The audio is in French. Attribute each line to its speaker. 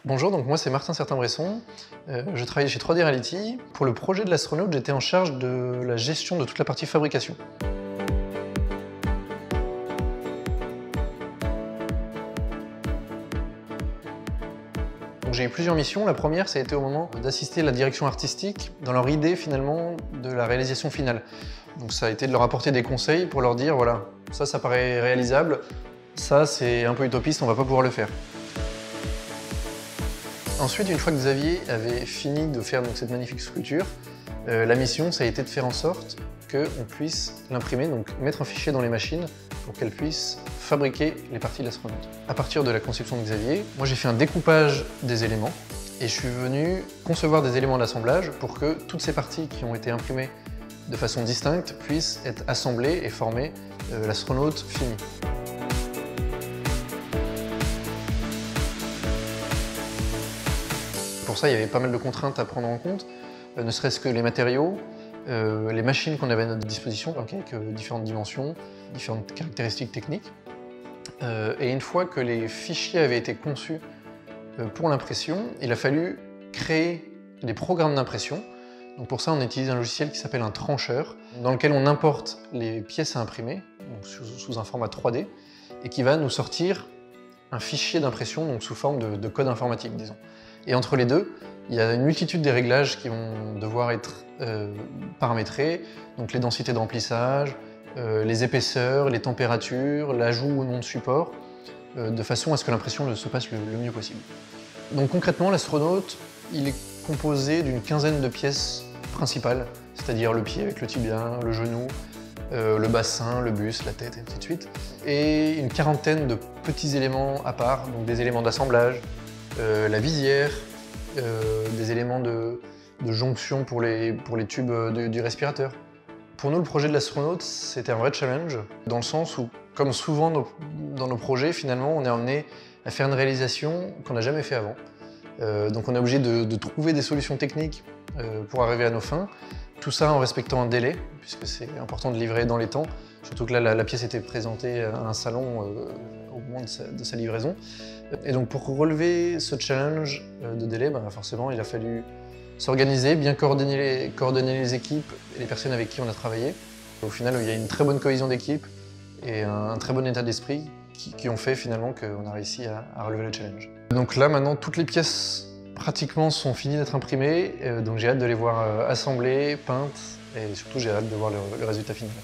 Speaker 1: Bonjour, donc moi c'est Martin Certin-Bresson, je travaille chez 3D Reality. Pour le projet de l'astronaute, j'étais en charge de la gestion de toute la partie fabrication. J'ai eu plusieurs missions. La première, ça a été au moment d'assister la direction artistique dans leur idée finalement de la réalisation finale. Donc ça a été de leur apporter des conseils pour leur dire voilà, ça paraît réalisable, ça c'est un peu utopiste, on va pas pouvoir le faire. Ensuite, une fois que Xavier avait fini de faire donc, cette magnifique sculpture, la mission, ça a été de faire en sorte qu'on puisse l'imprimer, donc mettre un fichier dans les machines pour qu'elles puissent fabriquer les parties de l'astronaute. À partir de la conception de Xavier, moi j'ai fait un découpage des éléments et je suis venu concevoir des éléments d'assemblage pour que toutes ces parties qui ont été imprimées de façon distincte puissent être assemblées et former l'astronaute fini. Pour ça, il y avait pas mal de contraintes à prendre en compte, ne serait-ce que les matériaux, les machines qu'on avait à notre disposition, avec différentes dimensions, différentes caractéristiques techniques. Et une fois que les fichiers avaient été conçus pour l'impression, il a fallu créer des programmes d'impression. Donc pour ça, on utilise un logiciel qui s'appelle un trancheur, dans lequel on importe les pièces à imprimer, donc sous un format 3D, et qui va nous sortir un fichier d'impression, donc sous forme de code informatique, disons. Et entre les deux, il y a une multitude des réglages qui vont devoir être paramétrés, donc les densités de remplissage, les épaisseurs, les températures, l'ajout ou non de support, de façon à ce que l'impression se passe le mieux possible. Donc concrètement, l'astronaute, il est composé d'une quinzaine de pièces principales, c'est-à-dire le pied avec le tibia, le genou, le bassin, le buste, la tête, et ainsi de suite, et une quarantaine de petits éléments à part, donc des éléments d'assemblage, la visière, des éléments de jonction pour les tubes du respirateur. Pour nous, le projet de l'astronaute, c'était un vrai challenge, dans le sens où, comme souvent dans nos projets, finalement, on est amené à faire une réalisation qu'on n'a jamais fait avant. Donc on est obligé de trouver des solutions techniques pour arriver à nos fins, tout ça en respectant un délai, puisque c'est important de livrer dans les temps, surtout que là, la pièce était présentée à un salon au moment de sa livraison. Et donc pour relever ce challenge de délai, forcément il a fallu s'organiser, bien coordonner les équipes et les personnes avec qui on a travaillé. Au final, il y a une très bonne cohésion d'équipe et un très bon état d'esprit qui ont fait finalement qu'on a réussi à relever le challenge. Donc là maintenant, toutes les pièces pratiquement sont finies d'être imprimées, donc j'ai hâte de les voir assemblées, peintes et surtout j'ai hâte de voir le résultat final.